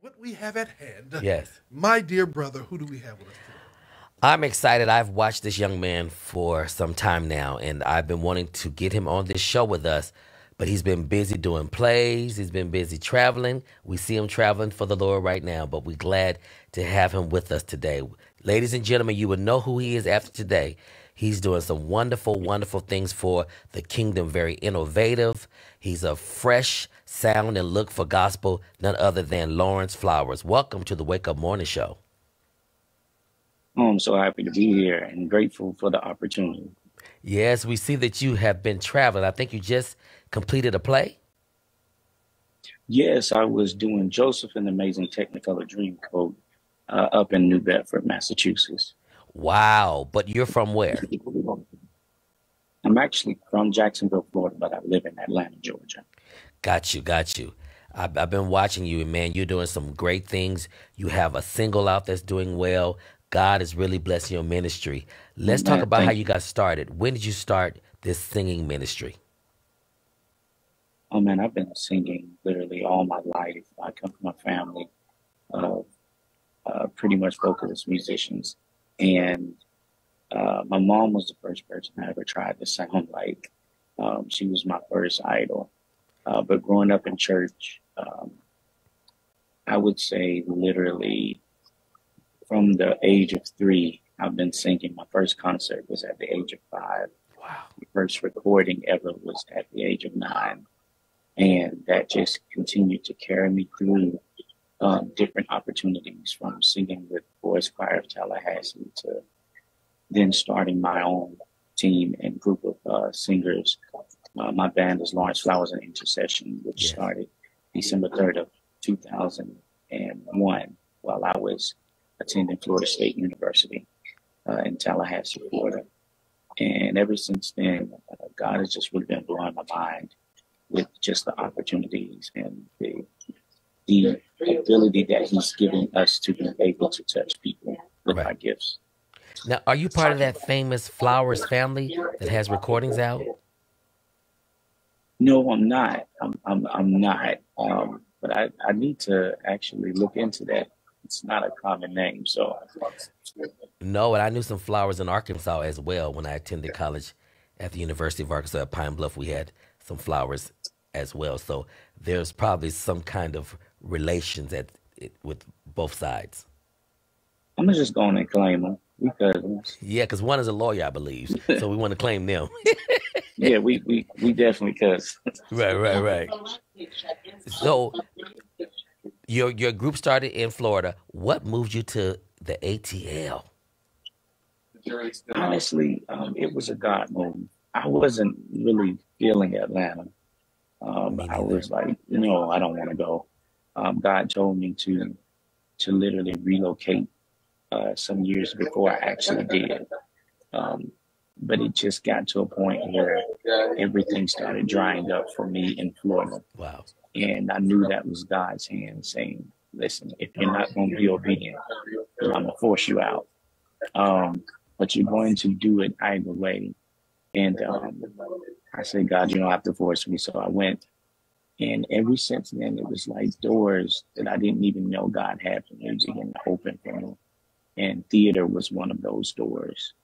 what we have at hand. Yes. My dear brother, who do we have with us today? I'm excited. I've watched this young man for some time now, and I've been wanting to get him on this show with us, but he's been busy doing plays. He's been busy traveling. We see him traveling for the Lord right now, but we're glad to have him with us today. Ladies and gentlemen, you will know who he is after today. He's doing some wonderful, wonderful things for the kingdom, very innovative. He's a fresh sound and look for gospel, none other than Lawrence Flowers. Welcome to the Wake Up Morning Show. Oh, I'm so happy to be here and grateful for the opportunity. Yes, we see that you have been traveling. I think you just completed a play. Yes, I was doing Joseph and the Amazing Technicolor Dreamcoat up in New Bedford, Massachusetts. Wow. But you're from where? I'm actually from Jacksonville, Florida, but I live in Atlanta, Georgia. Got you, got you. I've been watching you, and man, you're doing some great things. You have a single out that's doing well. God is really blessing your ministry. Let's talk about how you got started. When did you start this singing ministry? Oh, man, I've been singing literally all my life. I come from a family of pretty much vocalist musicians. And my mom was the first person I ever tried to sound like. She was my first idol. But growing up in church, I would say literally from the age of 3, I've been singing. My first concert was at the age of 5. Wow. The first recording ever was at the age of 9. And that just continued to carry me through different opportunities, from singing with Boys Choir of Tallahassee to then starting my own team and group of singers. My band is Lawrence Flowers and Intercession, which started December 3rd of 2001 while I was attending Florida State University in Tallahassee, Florida. And ever since then, God has just really been blowing my mind with just the opportunities and the ability that he's giving us to be able to touch people with our gifts. Now, are you part of that famous Flowers family that has recordings out? No, I'm not. I'm not. But I need to actually look into that. It's not a common name, so. No, and I knew some Flowers in Arkansas as well. When I attended college at the University of Arkansas at Pine Bluff, we had some Flowers as well. So there's probably some kind of relations with both sides. I'm gonna just go on and claim them because. Yeah, because one is a lawyer, I believe. So we want to claim them. Yeah, we definitely cuz. Right. So your group started in Florida. What moved you to the ATL? Honestly, it was a God move. I wasn't really feeling Atlanta. I was like, no, I don't want to go. God told me to literally relocate some years before I actually did. But it just got to a point where everything started drying up for me in Florida. Wow. And I knew that was God's hand saying, listen, if you're not going to be obedient, I'm going to force you out. But you're going to do it either way. And I said, God, you don't have to force me. So I went. And ever since then, it was like doors that I didn't even know God had for me began to open for me. And theater was one of those doors.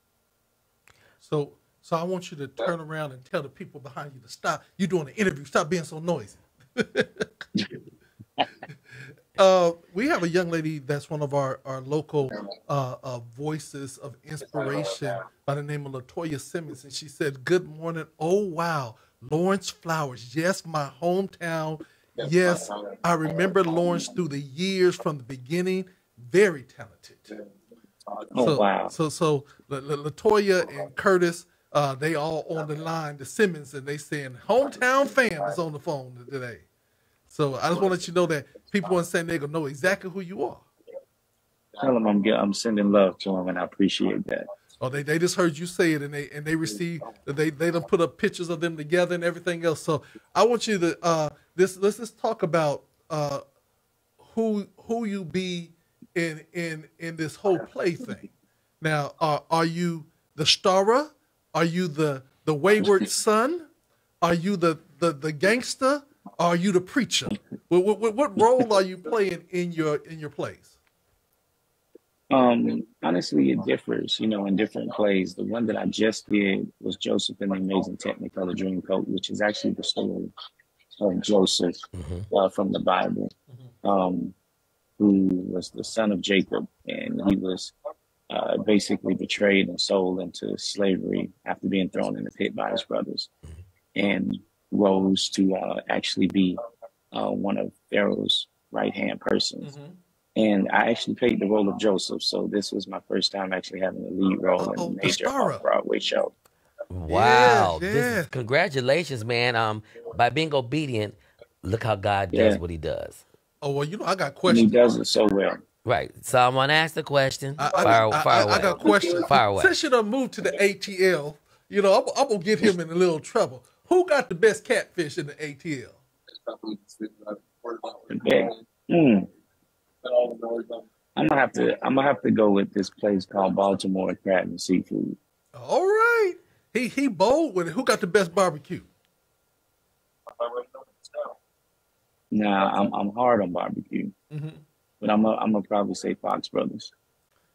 So I want you to turn around and tell the people behind you to stop. You're doing an interview. Stop being so noisy. We have a young lady that's one of our local voices of inspiration by the name of LaToya Simmons. And she said, good morning. Oh, wow. Lawrence Flowers. Yes, my hometown. Yes, I remember Lawrence through the years from the beginning. Very talented. Wow. So LaToya and Curtis, they all on the line, the Simmons, and they saying hometown fam is on the phone today. So I just want to let you know that people in San Diego know exactly who you are. Tell them I'm sending love to them, and I appreciate that. Oh, they just heard you say it, and they received they done put up pictures of them together and everything else. So I want you to let's just talk about who you be in this whole play thing. Now, are you the starer? Are you the wayward son? Are you the gangster? Are you the preacher? What role are you playing in your plays? Honestly, it differs, in different plays. The one that I just did was Joseph and the Amazing Technicolor Dreamcoat, which is actually the story of Joseph from the Bible, um, who was the son of Jacob, and he was basically betrayed and sold into slavery after being thrown in the pit by his brothers, and rose to actually be one of Pharaoh's right-hand persons. And I actually played the role of Joseph, so this was my first time actually having a lead role in a major off-Broadway show. Wow. Yeah. Congratulations, man. By being obedient, look how God does what he does. Oh, well, I got And questions. he does it so well. Right. Someone asked the question. I got questions. Fire away. Since you done moved to the ATL, I'm going to get him in a little trouble. Who got the best catfish in the ATL? I'm gonna have to go with this place called Baltimore Crab and Seafood. All right. He bold with it. Who got the best barbecue? Nah, I'm hard on barbecue, but I'm gonna probably say Fox Brothers.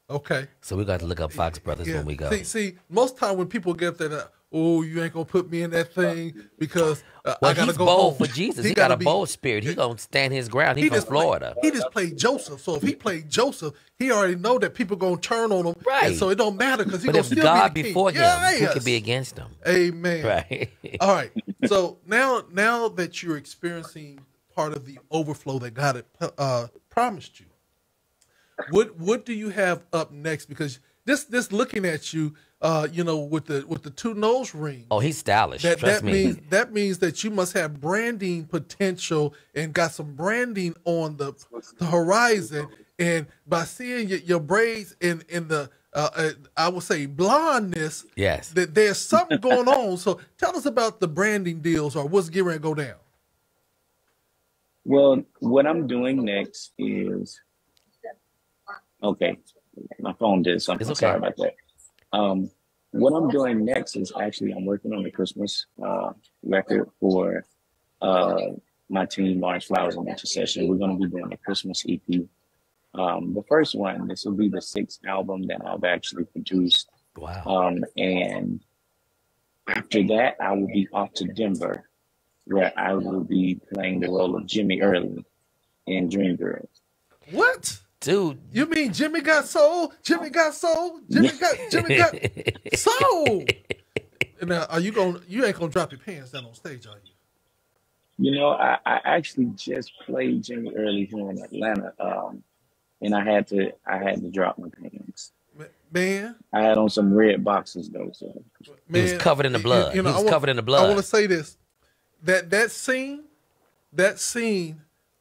Okay. So we got to look up Fox Brothers when we go. See, most time when people get up there, you ain't gonna put me in that thing because well, I gotta he's go bold home. for Jesus. He got a bold spirit. He gonna stand his ground. He from Florida. He just played Joseph. So if he played Joseph, he already know that people gonna turn on him. Right. And so it don't matter because he But gonna if still God be the king. before him, Yes. who could be against him? Amen. Right. All right. So now that you're experiencing part of the overflow that God had promised you, what do you have up next? Because this looking at you, with the two nose rings. Oh, he's stylish. Trust me. That means that you must have branding potential and got some branding on the horizon. And by seeing your braids in the I would say blondness, yes, that there's something going on. So tell us about the branding deals or what's getting ready to go down. Well, what I'm doing next is okay. My phone did something. It's okay. Sorry about that. What I'm doing next is actually I'm working on the Christmas record for my team, Orange Flowers and Intercession. We're going to be doing a Christmas EP. The first one, this will be the 6th album that I've actually produced. Wow. And after that, I will be off to Denver, where I will be playing the role of Jimmy Earl in Dreamgirls. What? Dude. You mean Jimmy got soul? Jimmy got soul? Jimmy got soul. Now, you ain't gonna drop your pants down on stage, are you? I actually just played Jimmy Earl here in Atlanta. And I had to drop my pants. Man. I had on some red boxes though, so Man, he was covered in the blood. He was covered in the blood. I want to say this. That scene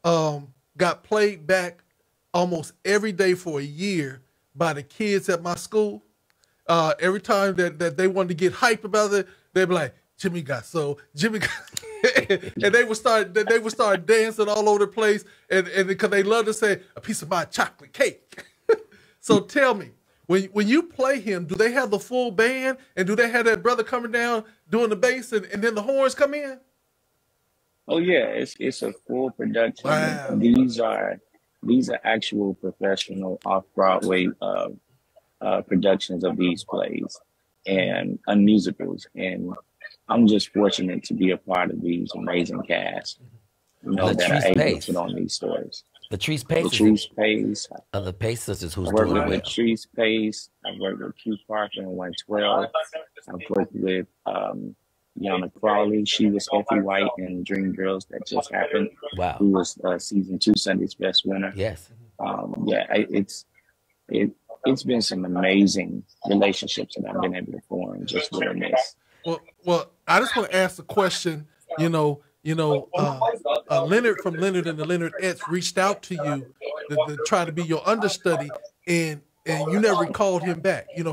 got played back almost every day for a year by the kids at my school. Every time that they wanted to get hype about it, they'd be like, Jimmy got soul, Jimmy got and they would start dancing all over the place and because they love to say a piece of my chocolate cake. So tell me, when you play him, do they have the full band and do they have that brother coming down doing the bass and then the horns come in? Oh yeah, it's a full production. Wow. These are actual professional off-Broadway productions of these plays and musicals, and I'm just fortunate to be a part of these amazing casts, that are able to put on these stories. Latrice Pace. Latrice Pace. The Pace sisters who's I worked doing with well. Latrice Pace. I've worked with Q Parker in 112. I've worked with Yana Crawley. She was Effie White in Dreamgirls that just happened. Wow. Who was season 2 Sunday's Best Winner. Yes. It's been some amazing relationships that I've been able to form just doing this. Well, I just want to ask the question. Leonard from Leonard and the Leonard Ets reached out to you to try to be your understudy, and you never called him back. He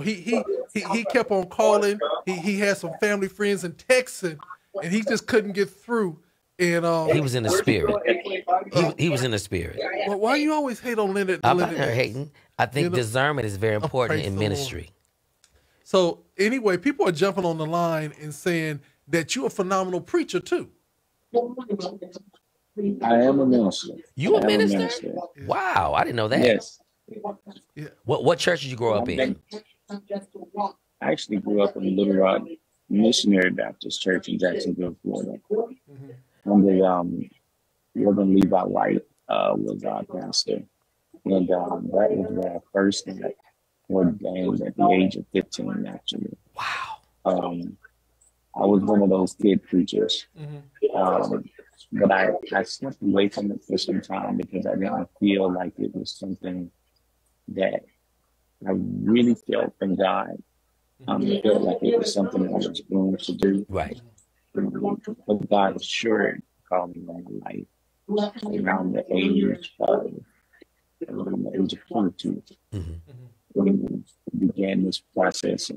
kept on calling. He had some family friends in Texas, and he just couldn't get through. And he was in the spirit. He was in the spirit. Well, why you always hate on Leonard? I'm not hating. I think discernment is very important in ministry. Lord. So anyway, people are jumping on the line and saying that you're a phenomenal preacher too. I am a minister. You a I am a minister? minister. Yeah. Wow, I didn't know that. Yes. Yeah. What church did you grow up I've in? been, I actually grew up in Little Rock Missionary Baptist Church in Jacksonville, Florida. Mhm. And the Reverend Levi White was our pastor. And that was where I first got ordained at the age of 15, actually. Wow. I was one of those kid preachers. Mhm. But I stepped away from it for some time because I didn't feel like it was something that I really felt from God. I felt like it was something I was going to do. Right. But God assured called me in my life around the age of 22. hmm When we began this process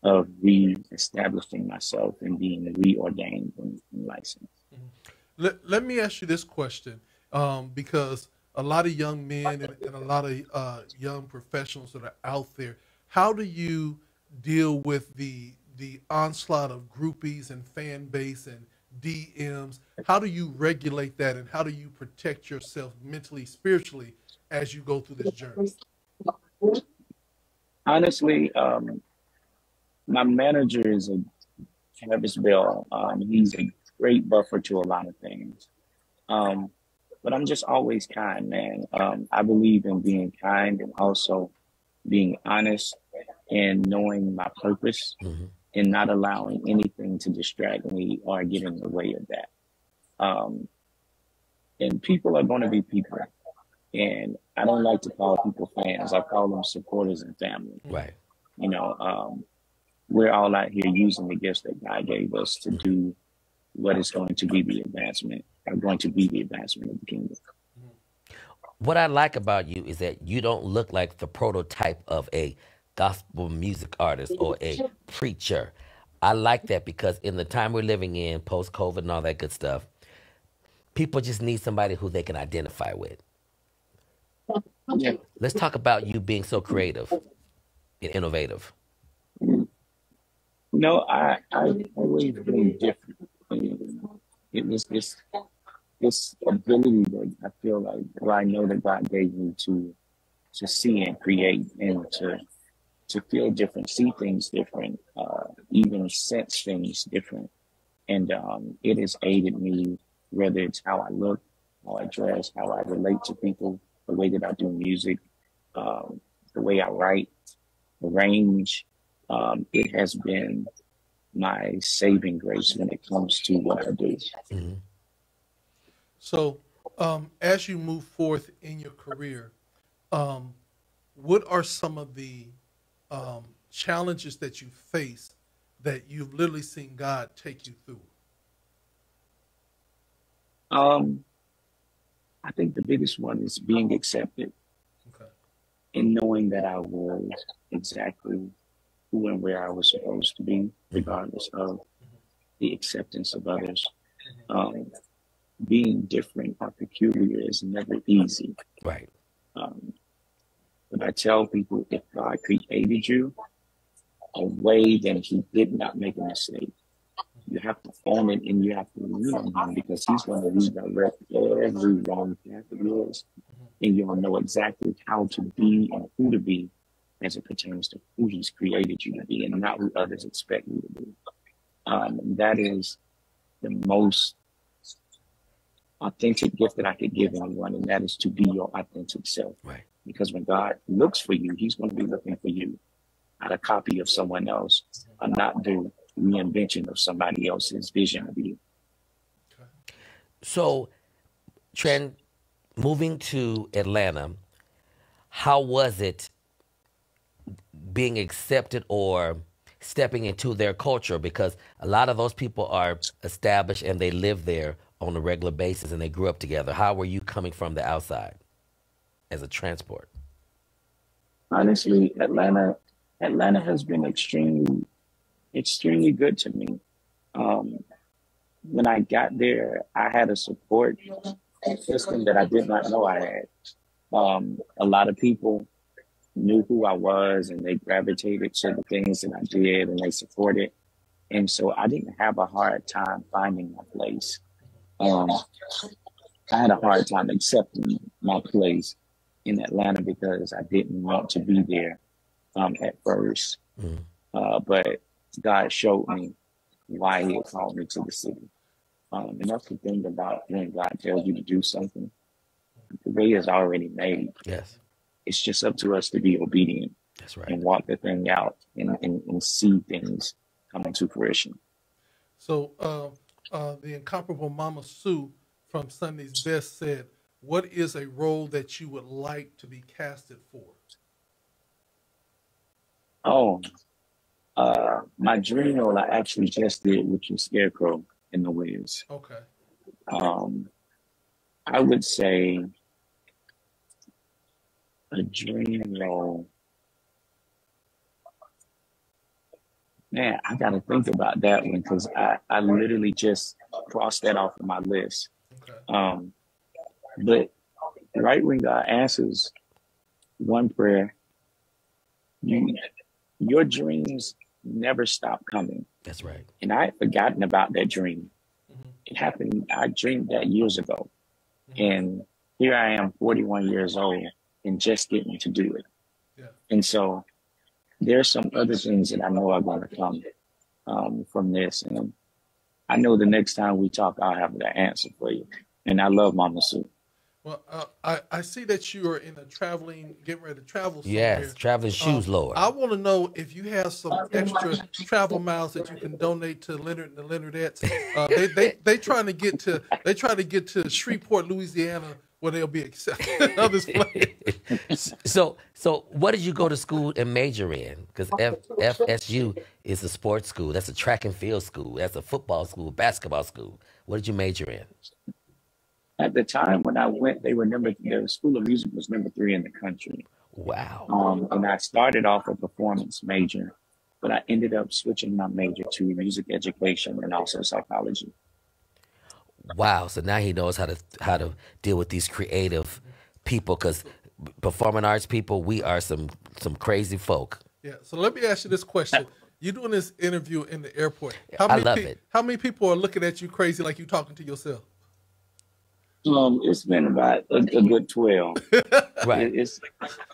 of re-establishing myself and being reordained and licensed. Let me ask you this question, because a lot of young men and a lot of young professionals that are out there, how do you deal with the onslaught of groupies and fan base and DMs? How do you regulate that, and how do you protect yourself mentally, spiritually, as you go through this journey? Honestly, my manager is a Travis Bell. He's a great buffer to a lot of things. Um, but I'm just always kind, man. I believe in being kind and also being honest and knowing my purpose hmm and not allowing anything to distract me or get in the way of that. Um, and people are going to be people. And I don't like to call people fans. I call them supporters and family. Right. You know, we're all out here using the gifts that God gave us to do what is going to be the advancement, are going to be the advancement of the kingdom. What I like about you is that you don't look like the prototype of a gospel music artist or a preacher. I like that because in the time we're living in, post COVID and all that good stuff, people just need somebody who they can identify with. Yeah. Let's talk about you being so creative and innovative. No, I've always been different. It was this ability that I feel like, well, I know that God gave me to see and create and to feel different, see things different, even sense things different. And it has aided me, whether it's how I look, how I dress, how I relate to people, the way that I do music, the way I write, arrange. It has been my saving grace when it comes to what I do. hmm So, as you move forth in your career, um, what are some of the challenges that you face that you've literally seen God take you through? Um, I think the biggest one is being accepted Okay. and knowing that I was exactly who and where I was supposed to be, regardless of the acceptance of others. Um, being different or peculiar is never easy. Right. Um, but I tell people, if God created you a way, then He did not make a mistake. You have to own it and you have to lean on Him because He's going to redirect every wrong path of yours. And you'll know exactly how to be and who to be as it pertains to who He's created you to be and not who others expect you to be. That is the most authentic gift that I could give anyone, and that is to be your authentic self. Right. Because when God looks for you, He's going to be looking for you, not a copy of someone else, or not the reinvention of somebody else's vision of you. So, Trent, moving to Atlanta, how was it being accepted or stepping into their culture? Because a lot of those people are established and they live there on a regular basis and they grew up together. How were you coming from the outside as a transport? Honestly, Atlanta has been extremely good to me. When I got there, I had a support system that I did not know I had. A lot of people knew who I was and they gravitated to the things that I did and they supported. And so I didn't have a hard time finding my place. Um, I had a hard time accepting my place in Atlanta because I didn't want to be there at first. But God showed me why He had called me to the city. And that's the thing about when God tells you to do something, the way is already made. Yes. It's just up to us to be obedient. That's right. And walk the thing out and see things come into fruition. So the incomparable Mama Sue from Sunday's Best said, what is a role that you would like to be casted for? Oh, my dream role I actually just did, which was Scarecrow in The Wiz. Okay. I would say a dream role. Man, I got to think about that one because I literally just crossed that off of my list. Okay. But right when God answers one prayer, your dreams never stop coming. That's right. And I had forgotten about that dream. Mm-hmm. It happened, I dreamed that years ago. Mm-hmm. And here I am, 41 years old, and just getting to do it. Yeah. And so there's some other things that I know are going to come from this. And I know the next time we talk, I'll have the answer for you. And I love Mama Sue. Well, I see that you are in getting ready to travel somewhere. Yes, traveling shoes, Lord. I want to know if you have some extra travel miles that you can donate to Leonard and the Leonardettes. They trying to get to Shreveport, Louisiana, where they'll be accepted on this plane. So what did you go to school and major in? Because FSU is a sports school. That's a track and field school. That's a football school, basketball school. What did you major in? At the time when I went, the School of Music was number 3 in the country. Wow. And I started off a performance major, but I ended up switching my major to music education and also psychology. Wow. So now he knows how to deal with these creative people, because performing arts people, we are some crazy folk. Yeah. So let me ask you this question. You're doing this interview in the airport. I love it. How many people are looking at you crazy like you talking to yourself? It's been about a good 12. Right.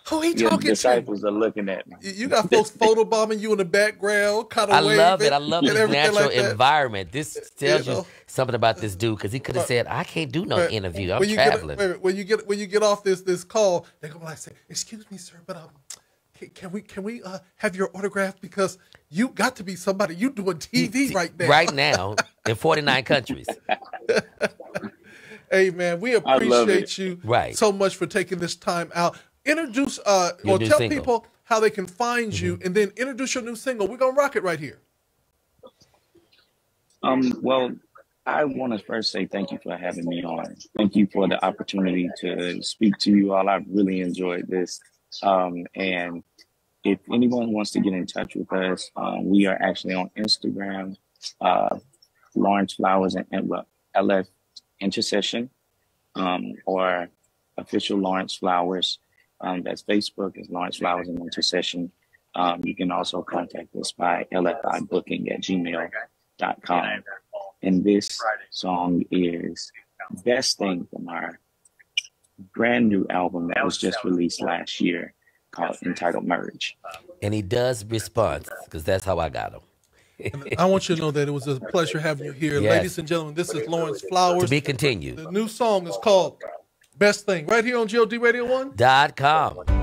Who he talking to? Disciples are looking at me. You got folks photobombing you in the background, kind of I waving. love it. I love this natural like environment. This tells you something about this dude, because he could have said, I can't do no interview. I'm traveling. When you get off this call, they're gonna say, excuse me, sir, but can we have your autograph, because you got to be somebody. You doing TV right now. Right now in 49 countries. Hey, man, we appreciate you so much for taking this time out. Introduce or tell people how they can find you, and then introduce your new single. We're going to rock it right here. Well, I want to first say thank you for having me on. Thank you for the opportunity to speak to you all. I've really enjoyed this. And if anyone wants to get in touch with us, we are actually on Instagram, Lawrence Flowers and LF Intercession, or official Lawrence Flowers. That's Facebook is Lawrence Flowers and Intercession. You can also contact us by lfibooking@gmail.com. And this song is Best Thing from our brand new album that was just released last year, entitled Merge. And he does response, because that's how I got him. And I want you to know that it was a pleasure having you here. Yes. Ladies and gentlemen, this is Lawrence Flowers. To be continued. The new song is called Best Thing, right here on GOD Radio 1.com.